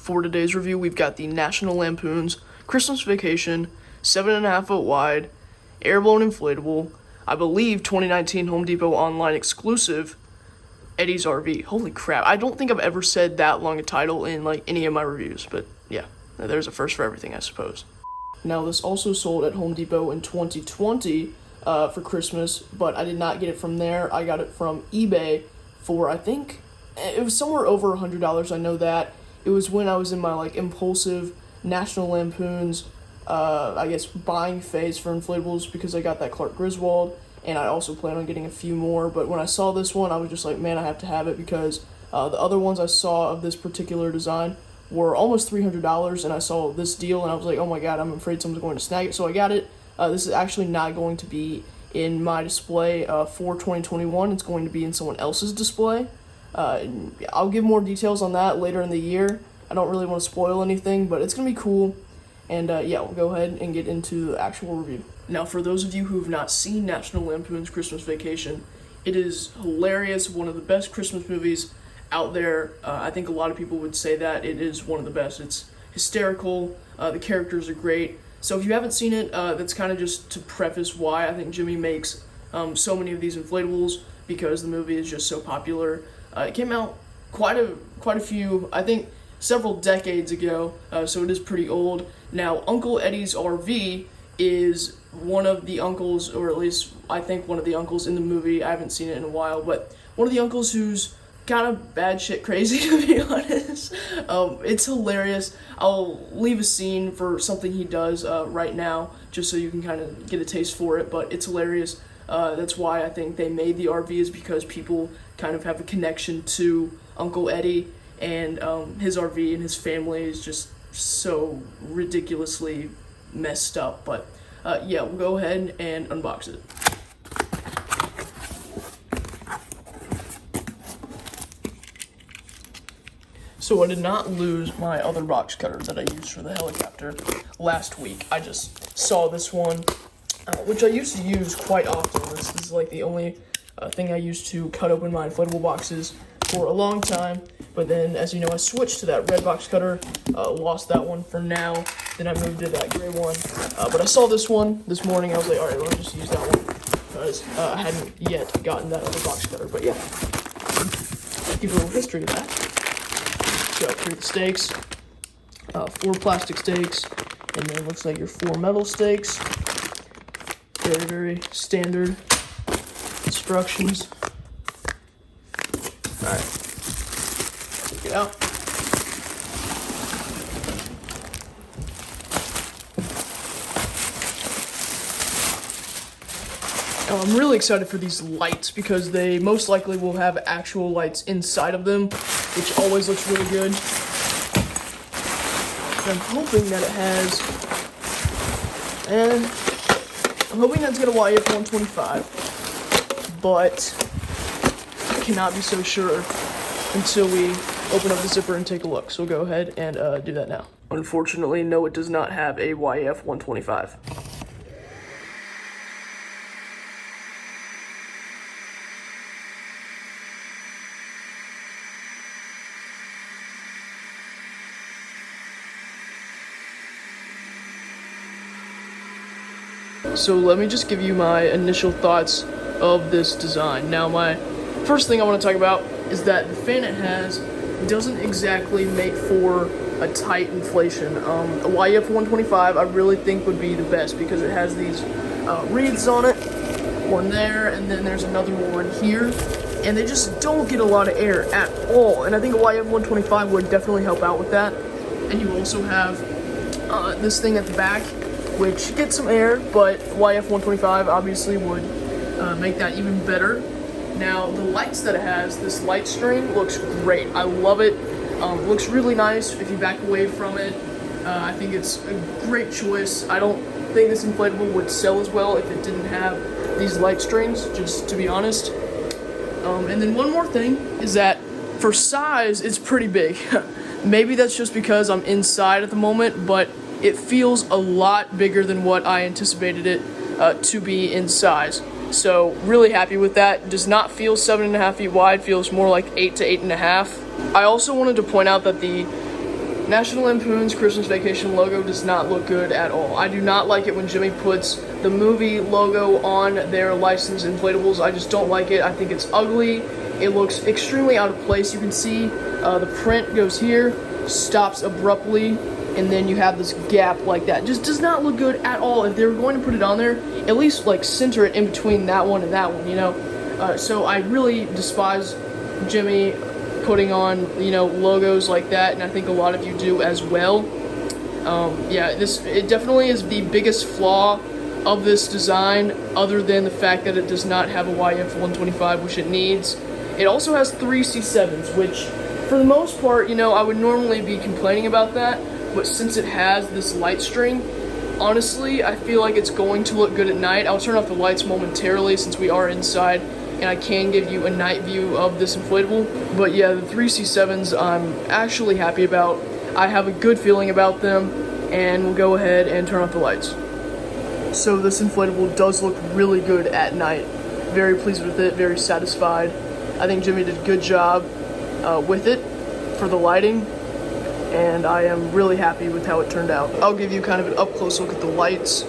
for today's review, we've got the National Lampoon's Christmas Vacation 7.5 foot wide Airblown inflatable, I believe 2019 Home Depot online exclusive Eddie's RV. Holy crap, I don't think I've ever said that long a title in like any of my reviews, but yeah, there's a first for everything, I suppose. Now, this also sold at Home Depot in 2020 for Christmas, but I did not get it from there. I got it from eBay for, I think, it was somewhere over $100. I know that. It was when I was in my like impulsive National Lampoon's, I guess, buying phase for inflatables, because I got that Clark Griswold, and I also plan on getting a few more. But when I saw this one, I was just like, man, I have to have it, because the other ones I saw of this particular design were almost $300, and I saw this deal, and I was like, oh my god, I'm afraid someone's going to snag it, so I got it. This is actually not going to be in my display for 2021. It's going to be in someone else's display. I'll give more details on that later in the year. I don't really want to spoil anything, but it's going to be cool. And yeah, we'll go ahead and get into the actual review. Now, for those of you who have not seen National Lampoon's Christmas Vacation, it is hilarious, one of the best Christmas movies out there. I think a lot of people would say that it is one of the best. It's hysterical, the characters are great. So if you haven't seen it, that's kind of just to preface why I think Gemmy makes so many of these inflatables, because the movie is just so popular. It came out quite a few, I think, several decades ago, so it is pretty old. Now, Uncle Eddie's RV is one of the uncles, or at least I think one of the uncles in the movie. I haven't seen it in a while, but one of the uncles who's kind of bad shit crazy, to be honest. It's hilarious. I'll leave a scene for something he does right now, just so you can kind of get a taste for it, but it's hilarious. That's why I think they made the RV, is because people kind of have a connection to Uncle Eddie, and his RV and his family is just so ridiculously messed up. But yeah, we'll go ahead and unbox it. So I did not lose my other box cutter that I used for the helicopter last week. I just saw this one, which I used to use quite often. This is like the only thing I used to cut open my inflatable boxes for a long time. But then, as you know, I switched to that red box cutter, lost that one for now. Then I moved to that gray one. But I saw this one this morning. I was like, all right, let me just use that one, because I hadn't yet gotten that other box cutter. But yeah, give a little history to that. So 3 steaks, 4 plastic steaks, and then looks like your 4 metal steaks. Very, very standard instructions. All right, take it out. Now, I'm really excited for these lights, because they most likely will have actual lights inside of them, which always looks really good. And I'm hoping that it has, and I'm hoping that's got a YF125, but I cannot be so sure until we open up the zipper and take a look. So we'll go ahead and do that now. Unfortunately, no, it does not have a YF125. So let me just give you my initial thoughts of this design. Now, my first thing I want to talk about is that the fan it has doesn't exactly make for a tight inflation. A YF125 I really think would be the best, because it has these reeds on it, one there, and then there's another one here, and they just don't get a lot of air at all, and I think a YF125 would definitely help out with that. And you also have this thing at the back, which gets some air, but YF125 obviously would make that even better. Now, the lights that it has, this light string looks great. I love it. Looks really nice if you back away from it. I think it's a great choice. I don't think this inflatable would sell as well if it didn't have these light strings, just to be honest. And then one more thing is that for size, it's pretty big. Maybe that's just because I'm inside at the moment, but it feels a lot bigger than what I anticipated it to be in size. So really happy with that. It does not feel 7.5 feet wide, feels more like 8 to 8.5. I also wanted to point out that the National Lampoon's Christmas Vacation logo does not look good at all. I do not like it when Gemmy puts the movie logo on their licensed inflatables. I just don't like it. I think it's ugly. It looks extremely out of place. You can see the print goes here, stops abruptly, and then you have this gap like that. Just does not look good at all. If they were going to put it on there, at least like center it in between that one and that one, you know? So I really despise Gemmy putting on, you know, logos like that, and I think a lot of you do as well. Yeah, it definitely is the biggest flaw of this design, other than the fact that it does not have a YF125, which it needs. It also has 3 C7s, which, for the most part, you know, I would normally be complaining about that, but since it has this light string, honestly, I feel like it's going to look good at night. I'll turn off the lights momentarily since we are inside, and I can give you a night view of this inflatable. But yeah, the 3 C7s I'm actually happy about. I have a good feeling about them, and we'll go ahead and turn off the lights. So this inflatable does look really good at night. Very pleased with it, very satisfied. I think Gemmy did a good job with it for the lighting, and I am really happy with how it turned out. I'll give you kind of an up-close look at the lights.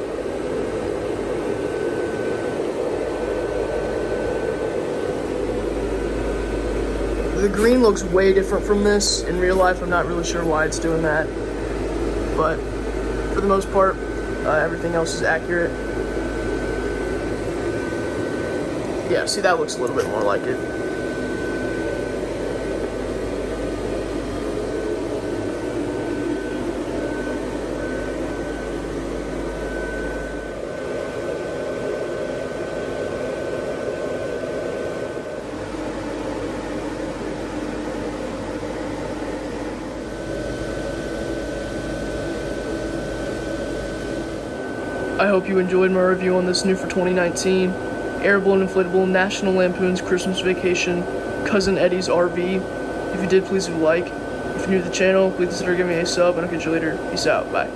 The green looks way different from this. In real life, I'm not really sure why it's doing that, but for the most part, everything else is accurate. Yeah, see, that looks a little bit more like it. I hope you enjoyed my review on this new for 2019 Airblown Inflatable National Lampoon's Christmas Vacation Cousin Eddie's RV. If you did, please leave a like. If you're new to the channel, please consider giving me a sub, and I'll catch you later. Peace out. Bye.